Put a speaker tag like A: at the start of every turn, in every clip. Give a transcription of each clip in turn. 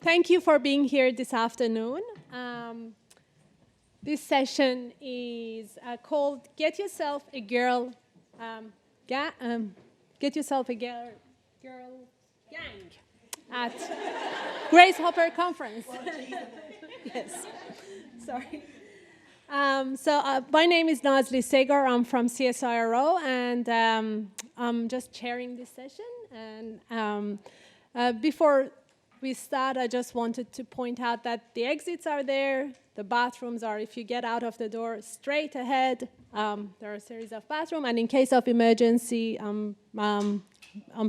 A: Thank you for being here this afternoon. This session is called "Get Yourself a Girl." Get yourself a girl gang at Grace Hopper Conference. Yes, sorry. My name is Nazli Segar. I'm from CSIRO, and I'm just chairing this session. And before we start, I just wanted to point out that the exits are there. The bathrooms are, if you get out of the door, straight ahead. There are a series of bathrooms, and in case of emergency, I'm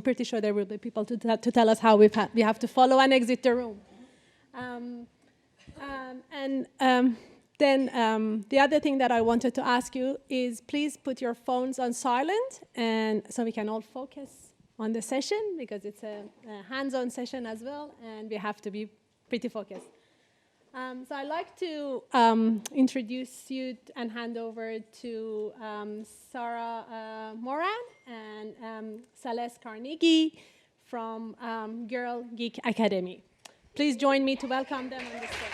A: pretty sure there will be people to tell us how we have to follow and exit the room. Then the other thing that I wanted to ask you is please put your phones on silent, and so we can all focus on the session, because it's a hands-on session as well, and we have to be pretty focused. So I'd like to introduce you and hand over to Sarah Moran and Celeste Carnegie from Geek Academy. Please join me to welcome them on the stage.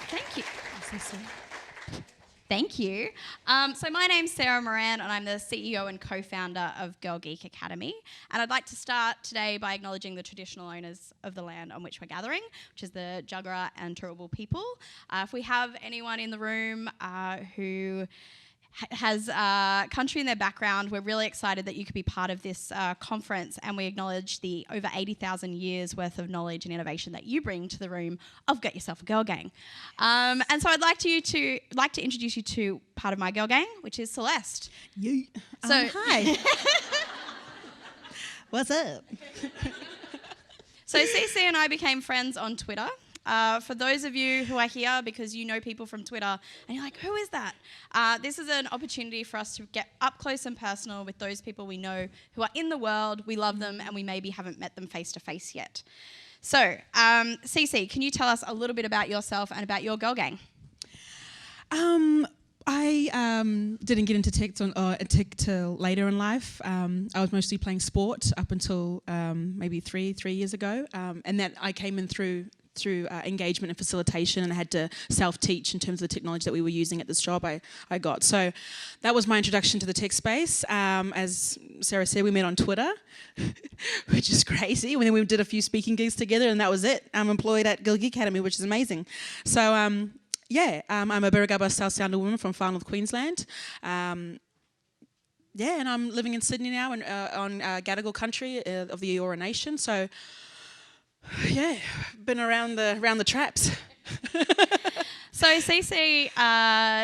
B: Thank you. Thank you. So my name's Sarah Moran, and I'm the CEO and co-founder of Geek Academy. And I'd like to start today by acknowledging the traditional owners of the land on which we're gathering, which is the Jagera and Turrbal people. If we have anyone in the room who has country in their background, we're really excited that you could be part of this conference, and we acknowledge the over 80,000 years worth of knowledge and innovation that you bring to the room of Get Yourself a Girl Gang. And so I'd like to introduce you to part of my girl gang, which is Celeste.
C: You.
B: So
C: hi. What's up?
B: So CC and I became friends on Twitter. For those of you who are here because you know people from Twitter and you're like, who is that? This is an opportunity for us to get up close and personal with those people we know who are in the world, we love them, and we maybe haven't met them face to face yet. So, CC, can you tell us a little bit about yourself and about your girl gang?
C: I didn't get into tech till later in life. I was mostly playing sport up until maybe three years ago, and that I came in through engagement and facilitation, and I had to self-teach in terms of the technology that we were using at this job I got. So that was my introduction to the tech space. As Sarah said, we met on Twitter, which is crazy. And then we did a few speaking gigs together, and that was it. I'm employed at Geek Academy, which is amazing. So I'm a Birregurra South Sounder woman from Far North Queensland. And I'm living in Sydney now and on Gadigal country of the Eora Nation. So been around the traps.
B: So CC,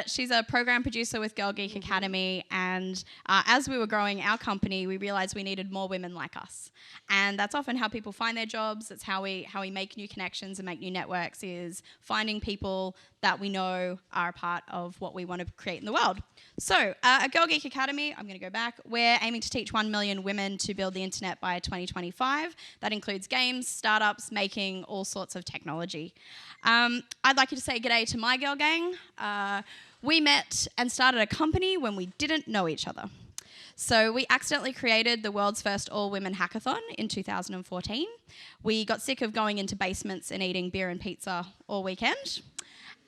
B: she's a program producer with Geek Academy, and as we were growing our company, we realised we needed more women like us. And that's often how people find their jobs. It's how we make new connections and make new networks, is finding people that we know are a part of what we want to create in the world. So at Geek Academy, I'm going to go back, we're aiming to teach 1 million women to build the internet by 2025. That includes games, startups, making all sorts of technology. I'd like you to say g'day to my girl gang. We met and started a company when we didn't know each other. So we accidentally created the world's first all-women hackathon in 2014. We got sick of going into basements and eating beer and pizza all weekend.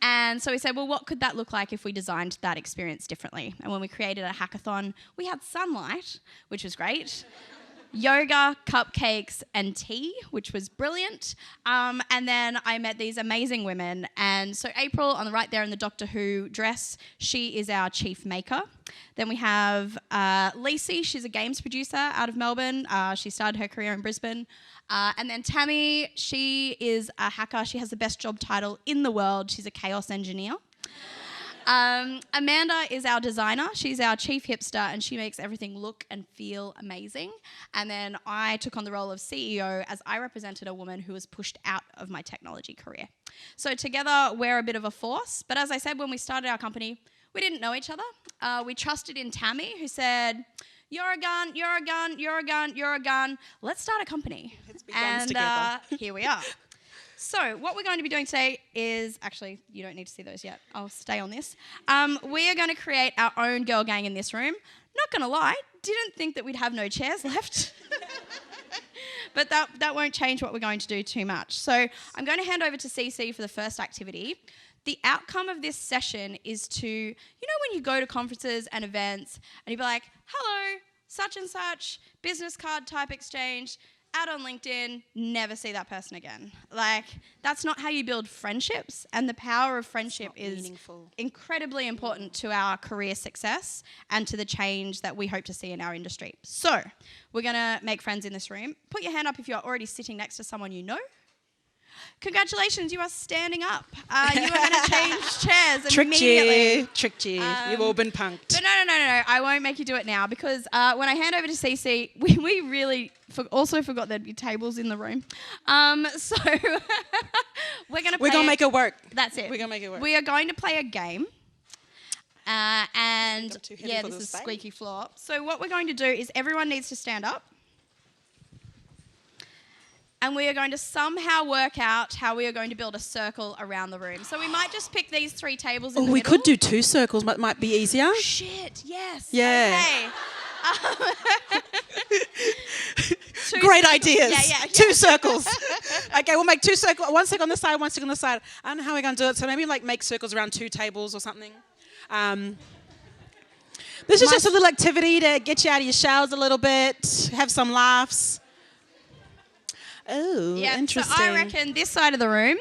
B: And so we said, well, what could that look like if we designed that experience differently? And when we created a hackathon, we had sunlight, which was great, yoga, cupcakes, and tea, which was brilliant. And then I met these amazing women. And so April, on the right there in the Doctor Who dress, she is our chief maker. Then we have Lacey, she's a games producer out of Melbourne. She started her career in Brisbane. And then Tammy, she is a hacker. She has the best job title in the world. She's a chaos engineer. Amanda is our designer. She's our chief hipster, and she makes everything look and feel amazing. And then I took on the role of CEO as I represented a woman who was pushed out of my technology career. So together, we're a bit of a force. But as I said, when we started our company, we didn't know each other. We trusted in Tammy, who said, you're a gun, you're a gun, you're a gun, you're a gun. Let's start a company.
C: Let's be guns together.
B: Here we are. So what we're going to be doing today is, actually, you don't need to see those yet. I'll stay on this. We are going to create our own girl gang in this room. Not going to lie, didn't think that we'd have no chairs left. But that won't change what we're going to do too much. So I'm going to hand over to CC for the first activity. The outcome of this session is to, you know when you go to conferences and events and you be like, hello, such and such, business card type exchange, add on LinkedIn, never see that person again. Like, that's not how you build friendships, and the power of friendship is incredibly important to our career success and to the change that we hope to see in our industry. So, we're going to make friends in this room. Put your hand up if you're already sitting next to someone you know. Congratulations, you are standing up. You are going to change chairs immediately.
C: Tricked you. You've all been punked.
B: But no. I won't make you do it now because when I hand over to CC, we really also forgot there'd be tables in the room. So we're going to
C: make it work.
B: That's it.
C: We're going to make it work.
B: We are going to play a game. And yeah, this is
C: space.
B: squeaky floor. So what we're going to do is everyone needs to stand up. And we are going to somehow work out how we are going to build a circle around the room. So we might just pick these 3 tables in the middle.
C: We could do 2 circles, might be easier.
B: Shit, yes.
C: Yeah.
B: Okay.
C: Great ideas.
B: Yeah.
C: 2 circles. Okay, we'll make 2 circles. 1 circle on the side, 1 circle on the side. I don't know how we're going to do it. So maybe make circles around 2 tables or something. This is just a little activity to get you out of your shells a little bit, have some laughs. Oh,
B: yeah,
C: interesting.
B: So I reckon this side of the room,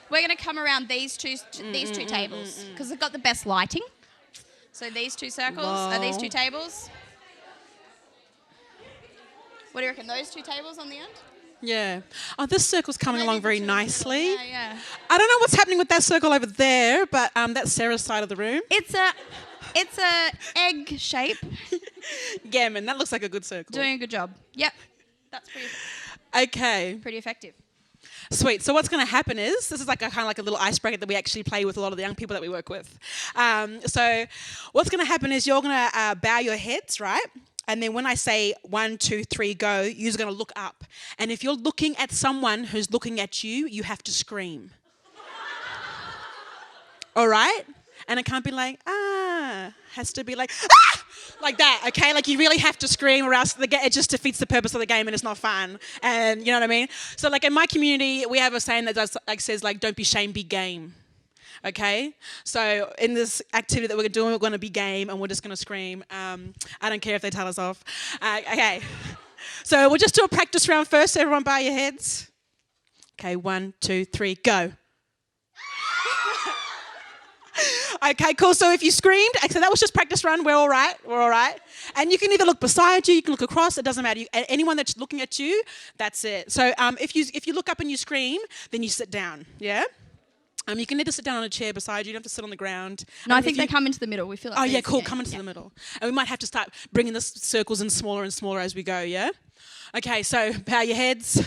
B: we're going to come around these two tables because they've got the best lighting. So these 2 circles are these 2 tables. What do you reckon? Those 2 tables on the end?
C: Yeah. Oh, this circle's coming along very nicely.
B: Yeah.
C: I don't know what's happening with that circle over there, but that's Sarah's side of the room.
B: It's a egg shape.
C: Gammon, that looks like a good circle.
B: Doing a good job. Yep. That's
C: Okay.
B: pretty effective.
C: Sweet. So what's going to happen is, this is like a little icebreaker that we actually play with a lot of the young people that we work with. So what's going to happen is you're going to bow your heads, right? And then when I say 1, 2, 3, go, you're going to look up. And if you're looking at someone who's looking at you, you have to scream. All right? And it can't be like, has to be like, like that, okay? Like you really have to scream or else it just defeats the purpose of the game and it's not fun. And you know what I mean? So like in my community, we have a saying that says don't be shame, be game. Okay? So in this activity that we're doing, we're going to be game and we're just going to scream. I don't care if they tell us off. Okay. So we'll just do a practice round first. Everyone bow your heads. Okay, 1, 2, 3, go. Okay, cool. So if you screamed, so that was just practice run. We're all right. And you can either look beside you, you can look across. It doesn't matter. Anyone that's looking at you, that's it. So if you look up and you scream, then you sit down. Yeah. You can either sit down on a chair beside you. You don't have to sit on the ground.
B: No, I think they come into the middle. We feel like.
C: Oh yeah, cool. Come into the middle, and we might have to start bringing the circles in smaller and smaller as we go. Yeah. Okay. So bow your heads.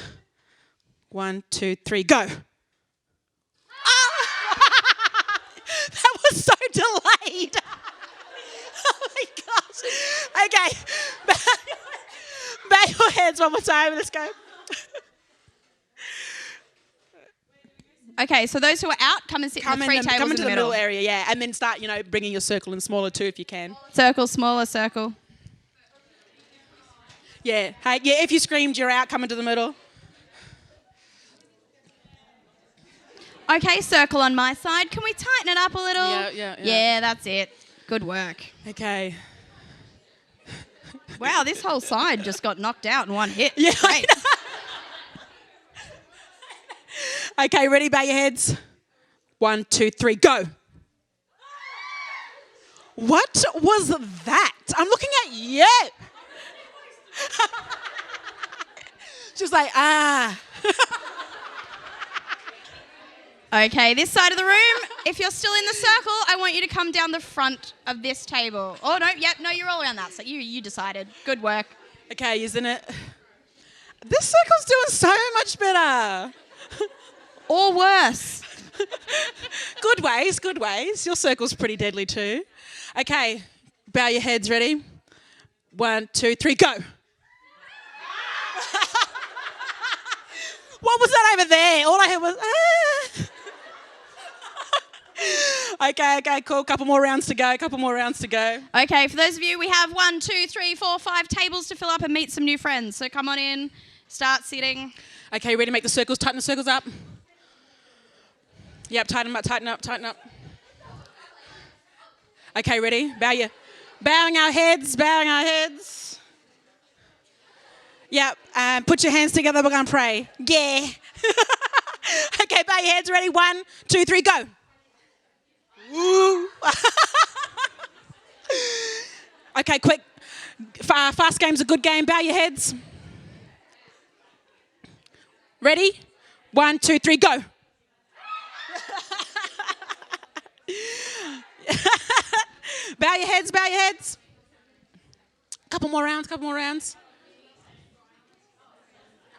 C: 1, 2, 3, go. That was so delayed. Oh my gosh. Okay. Bow your heads one more time. Let's go.
B: Okay, so those who are out, come and sit in the 3 tables
C: come into
B: in
C: the middle area, yeah. And then start, bringing your circle in smaller too if you can.
B: Circle, smaller circle.
C: Yeah. Hey, yeah, if you screamed, you're out. Come into the middle.
B: Okay, circle on my side. Can we tighten it up a little?
C: Yeah.
B: Yeah, that's it. Good work.
C: Okay.
B: Wow, this whole side just got knocked out in one hit.
C: Yeah.
B: Great.
C: Okay, ready? Bow your heads. 1, 2, 3, go. What was that? I'm looking at you. She's like,
B: Okay, this side of the room, if you're still in the circle, I want you to come down the front of this table. Oh, no, you're all around that. So you decided. Good work.
C: Okay, isn't it? This circle's doing so much better.
B: Or worse.
C: Good ways. Your circle's pretty deadly too. Okay, bow your heads, ready? 1, 2, 3, go. What was that over there? All I heard was, Okay, cool. Couple more rounds to go.
B: Okay, for those of you, we have 1, 2, 3, 4, 5 tables to fill up and meet some new friends. So come on in, Start sitting.
C: Okay, ready to make the circles? Tighten the circles up. Yep, tighten them up, tighten up, tighten up. Okay, ready? Bowing our heads, bowing our heads. Yep, put your hands together, we're going to pray. Yeah. Okay, bow your heads, ready? 1, 2, 3, go. Woo. Okay, quick. Fast game's a good game. Bow your heads. Ready? 1, 2, 3, go. Bow your heads, bow your heads. Couple more rounds.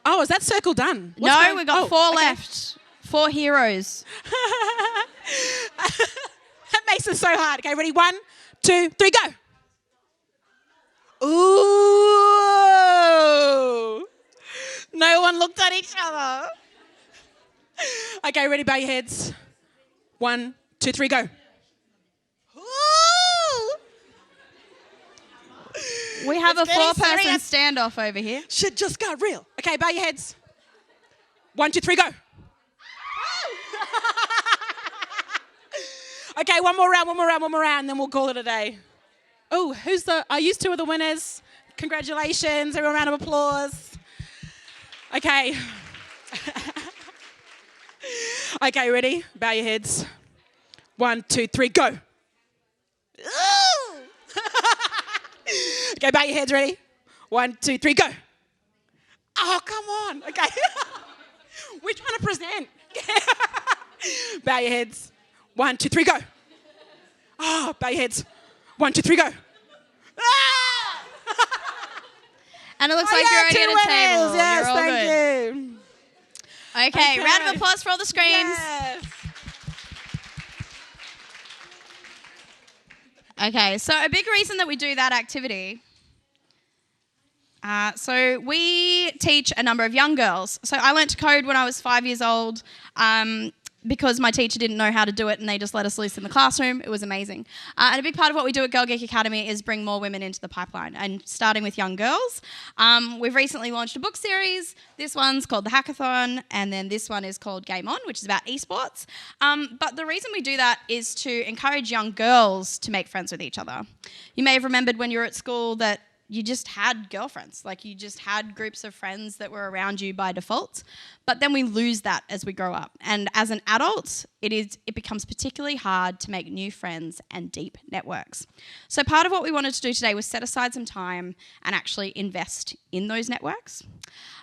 C: Oh, is that circle done?
B: No, we've got 4 left. 4 heroes.
C: That makes it so hard. Okay, ready? 1, 2, 3, go. Ooh. No one looked at each other. Okay, ready? Bow your heads. 1, 2, 3, go. Ooh.
B: We have a 4-person standoff over here.
C: Shit just got real. Okay, bow your heads. 1, 2, 3, go. Okay, one more round, then we'll call it a day. Oh, are you 2 of the winners? Congratulations, everyone, round of applause. Okay. Okay, ready? Bow your heads. 1, 2, 3, go. Okay, bow your heads, ready? 1, 2, 3, go. Oh, come on. Okay. We're trying to present. Bow your heads. 1, 2, 3, go. Oh, bow your heads. 1, 2, 3, go. Ah!
B: And it looks like you're already at a table.
C: Yes,
B: you're all
C: thank
B: good.
C: you.
B: Okay, round of applause for all the screams.
C: Yes.
B: Okay, so a big reason that we do that activity, so we teach a number of young girls. So I learnt to code when I was 5 years old because my teacher didn't know how to do it and they just let us loose in the classroom. It was amazing. And a big part of what we do at Girl Geek Academy is bring more women into the pipeline, and starting with young girls. We've recently launched a book series. This one's called The Hackathon, and then this one is called Game On, which is about esports. But the reason we do that is to encourage young girls to make friends with each other. You may have remembered when you were at school that you just had girlfriends, like you just had groups of friends that were around you by default. But then we lose that as we grow up. And as an adult, it becomes particularly hard to make new friends and deep networks. So part of what we wanted to do today was set aside some time and actually invest in those networks.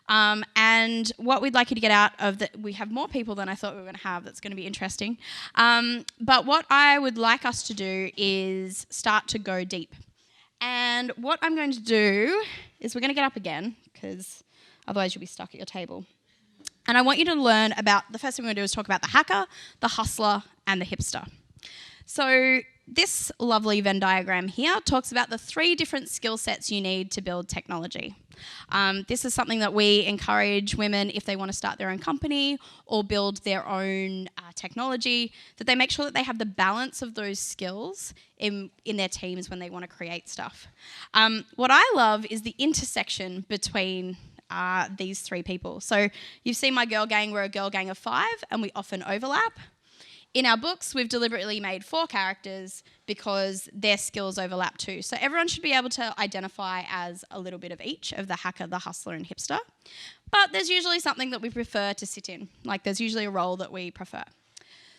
B: And what we'd like you to get out of that, we have more people than I thought we were going to have. That's going to be interesting. But what I would like us to do is start to go deep. And what I'm going to do is we're going to get up again, because otherwise you'll be stuck at your table. And I want you to learn about, the first thing we're going to do is talk about the hacker, the hustler, and the hipster. So this lovely Venn diagram here talks about the 3 different skill sets you need to build technology. This is something that we encourage women, if they want to start their own company or build their own technology, that they make sure that they have the balance of those skills in their teams when they want to create stuff. What I love is the intersection between these 3 people. So you've seen my girl gang, we're a girl gang of 5 and we often overlap. In our books, we've deliberately made 4 characters because their skills overlap too. So everyone should be able to identify as a little bit of each, of the hacker, the hustler, and hipster. But there's usually something that we prefer to sit in. Like there's usually a role that we prefer.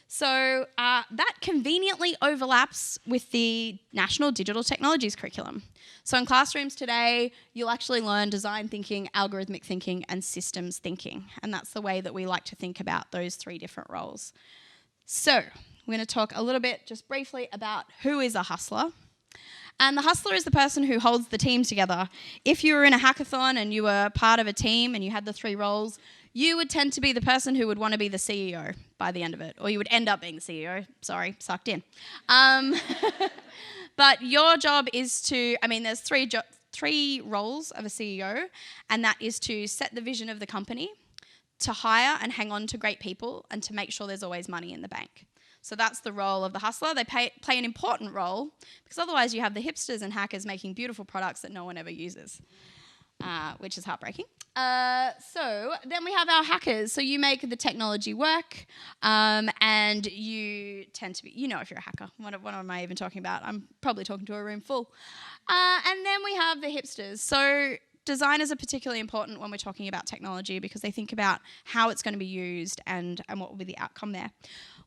B: So that conveniently overlaps with the National Digital Technologies curriculum. So in classrooms today, you'll actually learn design thinking, algorithmic thinking, and systems thinking. And that's the way that we like to think about those 3 different roles. So we're going to talk a little bit, just briefly, about who is a hustler. And the hustler is the person who holds the team together. If you were in a hackathon and you were part of a team and you had the 3 roles, you would tend to be the person who would want to be the CEO by the end of it. Or you would end up being the CEO. Sorry, sucked in. But your job is to, there's 3 roles of a CEO, and that is to set the vision of the company, to hire and hang on to great people, and to make sure there's always money in the bank. So that's the role of the hustler. They play an important role, because otherwise you have the hipsters and hackers making beautiful products that no one ever uses. which is heartbreaking. So then we have our hackers. So you make the technology work, and you tend to be, if you're a hacker. What am I even talking about? I'm probably talking to a room full. And then we have the hipsters. So designers are particularly important when we're talking about technology because they think about how it's going to be used and what will be the outcome there.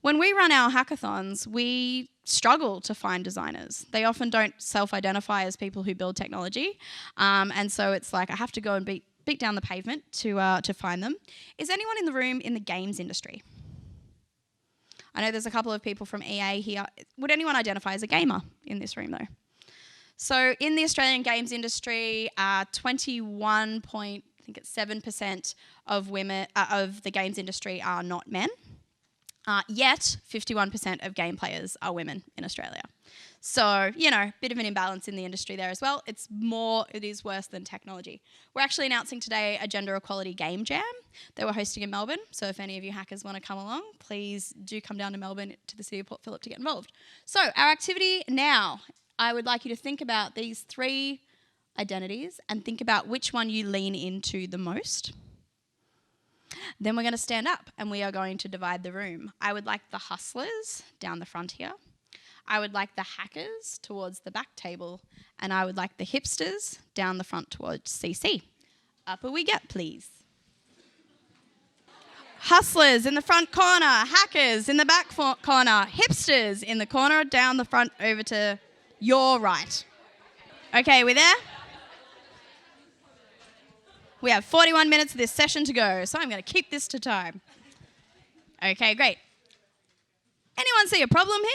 B: When we run our hackathons, we struggle to find designers. They often don't self-identify as people who build technology. And so it's like I have to go and beat down the pavement to find them. Is anyone in the room in the games industry? I know there's a couple of people from EA here. Would anyone identify as a gamer in this room though? So in the Australian games industry, 21.7% of women of the games industry are not men. Yet 51% of game players are women in Australia. So, bit of an imbalance in the industry there as well. It is worse than technology. We're actually announcing today a gender equality game jam that we're hosting in Melbourne. So if any of you hackers want to come along, please do come down to Melbourne to the city of Port Phillip to get involved. So our activity now, I would like you to think about these 3 identities and think about which one you lean into the most. Then we're going to stand up and we are going to divide the room. I would like the hustlers down the front here. I would like the hackers towards the back table. And I would like the hipsters down the front towards CC. Up we get, please. Hustlers in the front corner, hackers in the back corner, hipsters in the corner down the front over to your right. Okay, we there? We have 41 minutes of this session to go, so I'm going to keep this to time. Okay, great. Anyone see a problem here?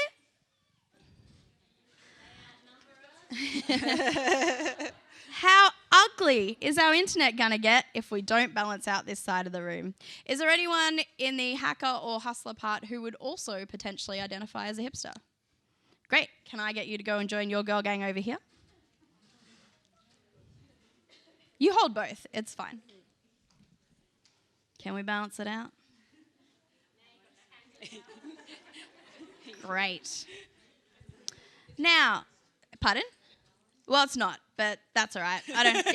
B: How ugly is our internet going to get if we don't balance out this side of the room? Is there anyone in the hacker or hustler part who would also potentially identify as a hipster? Great. Can I get you to go and join your girl gang over here? You hold both. It's fine. Can we balance it out? Great. Now, pardon? Well, it's not, but that's all right. Oh, that's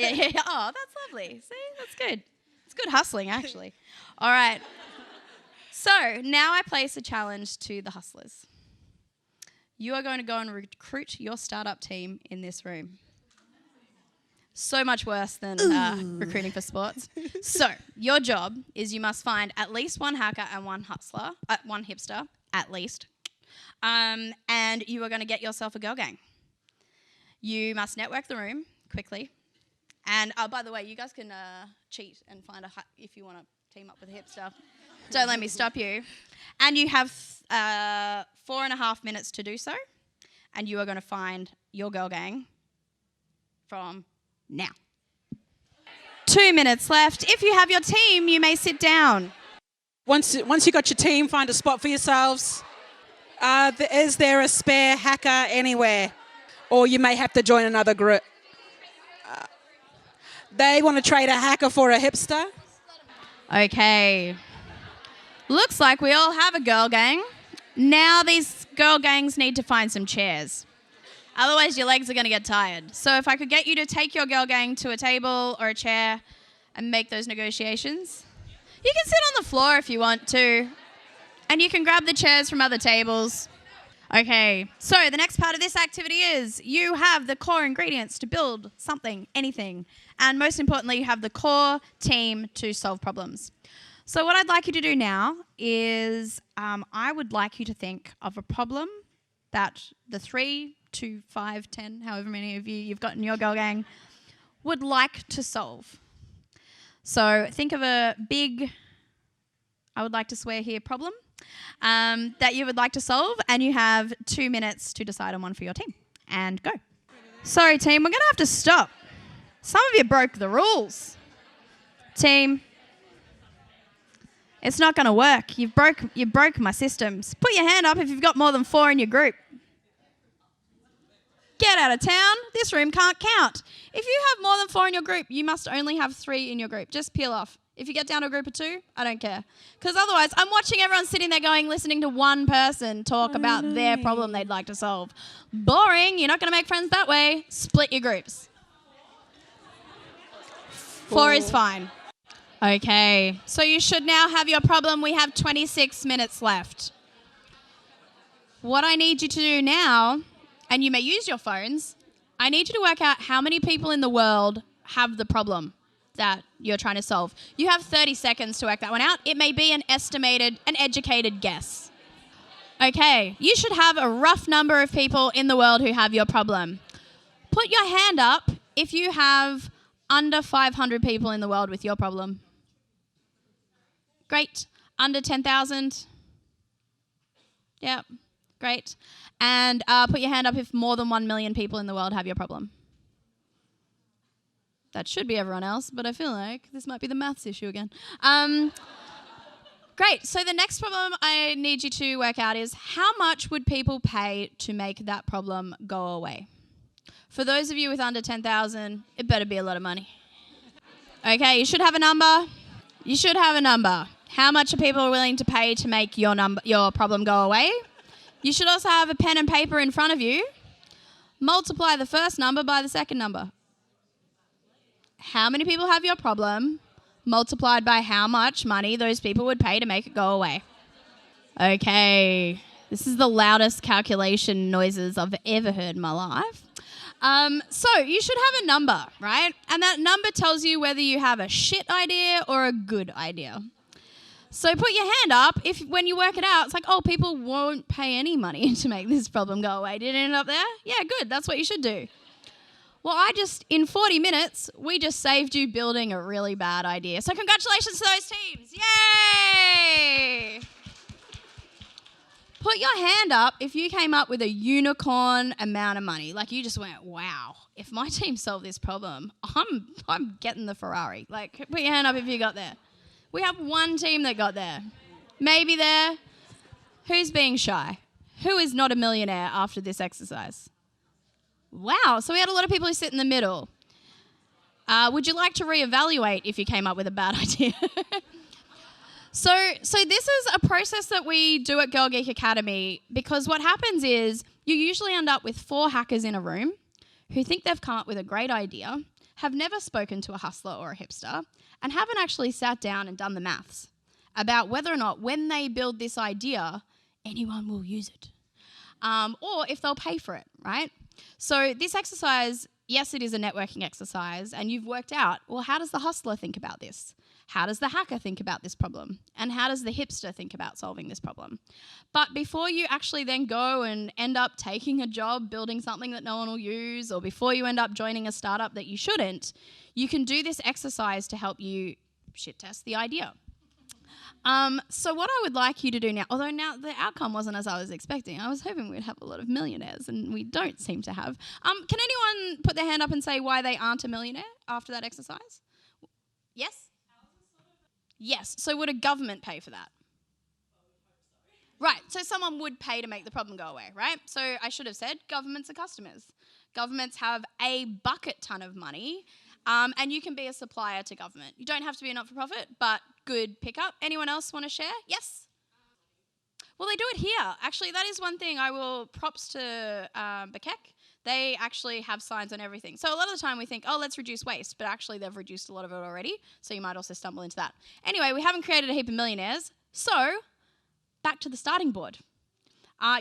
B: lovely. See, that's good. It's good hustling, actually. All right. So now I place a challenge to the hustlers. You are going to go and recruit your startup team in this room. So much worse than recruiting for sports. So your job is you must find at least one hacker and one hustler, one hipster, at least. And you are going to get yourself a girl gang. You must network the room quickly. And by the way, you guys can cheat and find if you want to team up with a hipster. Don't let me stop you. And you have 4.5 minutes to do so. And you are going to find your girl gang from now. 2 minutes left. If you have your team, you may sit down.
C: Once you got your team, find a spot for yourselves. Is there a spare hacker anywhere? Or you may have to join another group. They want to trade a hacker for a hipster.
B: Okay. Looks like we all have a girl gang. Now these girl gangs need to find some chairs. Otherwise, your legs are going to get tired. So if I could get you to take your girl gang to a table or a chair and make those negotiations. You can sit on the floor if you want to. And you can grab the chairs from other tables. Okay, so the next part of this activity is you have the core ingredients to build something, anything. And most importantly, you have the core team to solve problems. So what I'd like you to do now is I would like you to think of a problem that the 3 to 5, 10, however many of you've got in your girl gang, would like to solve. So think of a big, I would like to swear here, problem that you would like to solve, and you have 2 minutes to decide on one for your team. And go. Sorry, team, we're going to have to stop. Some of you broke the rules. Team, it's not going to work. You broke my systems. Put your hand up if you've got more than 4 in your group. Get out of town. This room can't count. If you have more than 4 in your group, you must only have 3 in your group. Just peel off. If you get down to a group of 2, I don't care. Because otherwise, I'm watching everyone sitting there listening to one person talk about their problem they'd like to solve. Boring. You're not going to make friends that way. Split your groups. 4 is fine. Okay, so you should now have your problem. We have 26 minutes left. What I need you to do now, and you may use your phones, I need you to work out how many people in the world have the problem that you're trying to solve. You have 30 seconds to work that one out. It may be an educated guess. Okay, you should have a rough number of people in the world who have your problem. Put your hand up if you have under 500 people in the world with your problem. Great. Under 10,000? Yep. Great. And put your hand up if more than 1 million people in the world have your problem. That should be everyone else, but I feel like this might be the maths issue again. Great. So the next problem I need you to work out is how much would people pay to make that problem go away? For those of you with under 10,000, it better be a lot of money. Okay, you should have a number. You should have a number. How much are people willing to pay to make your problem go away? You should also have a pen and paper in front of you. Multiply the first number by the second number. How many people have your problem multiplied by how much money those people would pay to make it go away? Okay, this is the loudest calculation noises I've ever heard in my life. So you should have a number, right? And that number tells you whether you have a shit idea or a good idea. So put your hand up if when you work it out, it's like, oh, people won't pay any money to make this problem go away. Did it end up there? Yeah, good. That's what you should do. Well, in 40 minutes, we just saved you building a really bad idea. So congratulations to those teams. Yay! Put your hand up if you came up with a unicorn amount of money. Like you just went, wow, if my team solved this problem, I'm getting the Ferrari. Like put your hand up if you got there. We have one team that got there. Maybe there. Who's being shy? Who is not a millionaire after this exercise? Wow, so we had a lot of people who sit in the middle. Would you like to reevaluate if you came up with a bad idea? So this is a process that we do at Girl Geek Academy because what happens is you usually end up with 4 hackers in a room who think they've come up with a great idea, have never spoken to a hustler or a hipster, and haven't actually sat down and done the maths about whether or not when they build this idea, anyone will use it. Or if they'll pay for it, right? So this exercise, yes, it is a networking exercise, and you've worked out, well, how does the hustler think about this? How does the hacker think about this problem? And how does the hipster think about solving this problem? But before you actually then go and end up taking a job building something that no one will use, or before you end up joining a startup that you shouldn't, you can do this exercise to help you shit test the idea. So what I would like you to do now, although now the outcome wasn't as I was expecting, I was hoping we'd have a lot of millionaires, and we don't seem to have. Can anyone put their hand up and say why they aren't a millionaire after that exercise? Yes? Yes. So would a government pay for that? Right. So someone would pay to make the problem go away, right? So I should have said governments are customers. Governments have a bucket ton of money, and you can be a supplier to government. You don't have to be a not-for-profit, but good pickup. Anyone else want to share? Yes? Well, they do it here. Actually, that is one thing I will props to Bekek. They actually have signs on everything. So a lot of the time we think, oh, let's reduce waste, but actually they've reduced a lot of it already, so you might also stumble into that. Anyway, we haven't created a heap of millionaires, so back to the starting board.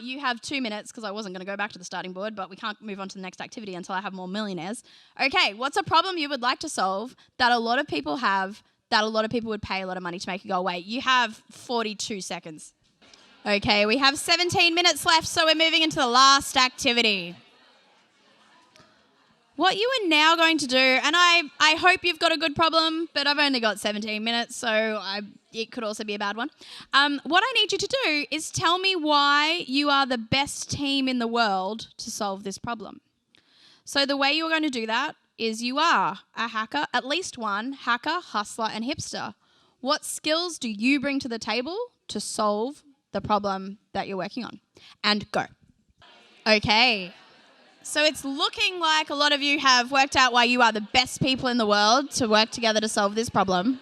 B: You have 2 minutes, because I wasn't going to go back to the starting board, but we can't move on to the next activity until I have more millionaires. Okay, what's a problem you would like to solve that a lot of people have, that a lot of people would pay a lot of money to make it go away? You have 42 seconds. Okay, we have 17 minutes left, so we're moving into the last activity. What you are now going to do, and I hope you've got a good problem, but I've only got 17 minutes, so it could also be a bad one. What I need you to do is tell me why you are the best team in the world to solve this problem. So the way you're going to do that is you are a hacker, at least one hacker, hustler, and hipster. What skills do you bring to the table to solve the problem that you're working on? And go. Okay. So it's looking like a lot of you have worked out why you are the best people in the world to work together to solve this problem.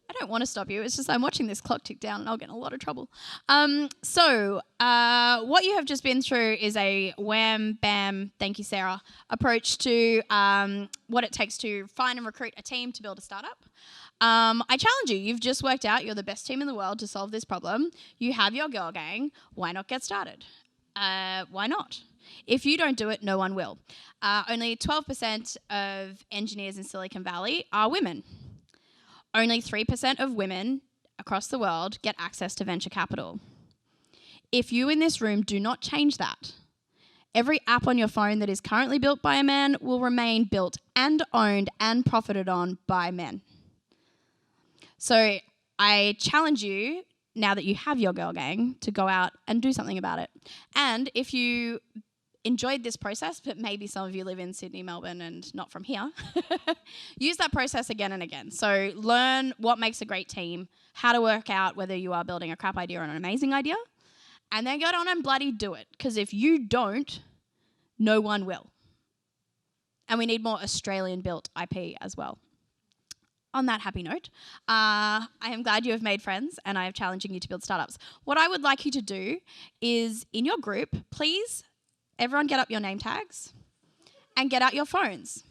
B: I don't want to stop you. It's just I'm watching this clock tick down and I'll get in a lot of trouble. What you have just been through is a wham, bam, thank you, Sarah, approach to what it takes to find and recruit a team to build a startup. I challenge you. You've just worked out you're the best team in the world to solve this problem. You have your girl gang. Why not get started? Why not? If you don't do it, no one will. Only 12% of engineers in Silicon Valley are women. Only 3% of women across the world get access to venture capital. If you in this room do not change that, every app on your phone that is currently built by a man will remain built and owned and profited on by men. So I challenge you, now that you have your girl gang, to go out and do something about it. And if you enjoyed this process, but maybe some of you live in Sydney, Melbourne, and not from here, use that process again and again. So learn what makes a great team, how to work out whether you are building a crap idea or an amazing idea, and then go on and bloody do it. Because if you don't, no one will. And we need more Australian-built IP as well. On that happy note, I am glad you have made friends and I am challenging you to build startups. What I would like you to do is, in your group, please, everyone get up your name tags and get out your phones.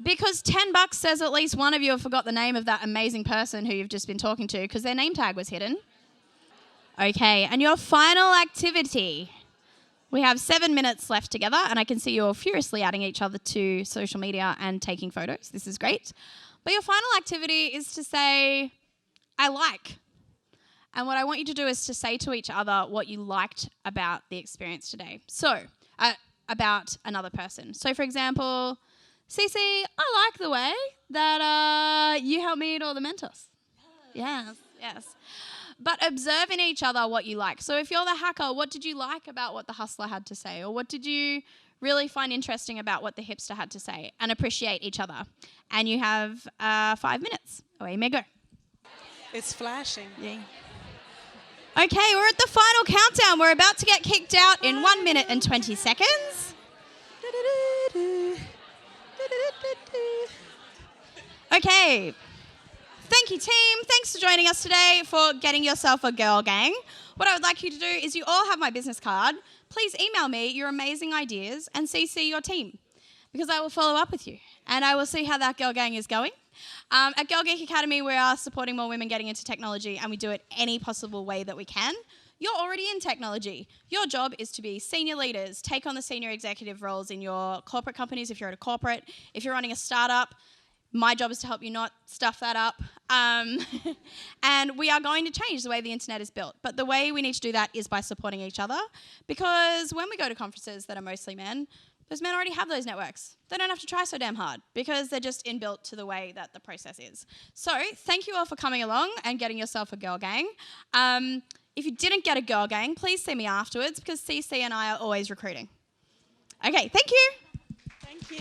B: Because $10 says at least one of you have forgot the name of that amazing person who you've just been talking to because their name tag was hidden. Okay, and your final activity. We have 7 minutes left together and I can see you're furiously adding each other to social media and taking photos. This is great. But your final activity is to say, I like. And what I want you to do is to say to each other what you liked about the experience today. So, about another person. So, for example, Cece, I like the way that you helped me eat all the Mentos. Yes. But observe in each other what you like. So if you're the hacker, what did you like about what the hustler had to say? Or what did you really find interesting about what the hipster had to say? And appreciate each other. And you have 5 minutes. Away you may go.
C: It's flashing.
B: Yeah. Okay, we're at the final countdown. We're about to get kicked out in 1 minute and 20 seconds. Okay. Thank you, team. Thanks for joining us today for getting yourself a girl gang. What I would like you to do is you all have my business card. Please email me your amazing ideas and CC your team because I will follow up with you and I will see how that girl gang is going. At Geek Academy, we are supporting more women getting into technology and we do it any possible way that we can. You're already in technology. Your job is to be senior leaders, take on the senior executive roles in your corporate companies if you're at a corporate. If you're running a startup, my job is to help you not stuff that up. And we are going to change the way the internet is built. But the way we need to do that is by supporting each other. Because when we go to conferences that are mostly men, those men already have those networks. They don't have to try so damn hard because they're just inbuilt to the way that the process is. So thank you all for coming along and getting yourself a girl gang. If you didn't get a girl gang, please see me afterwards because CC and I are always recruiting. Okay, thank you.
C: Thank you.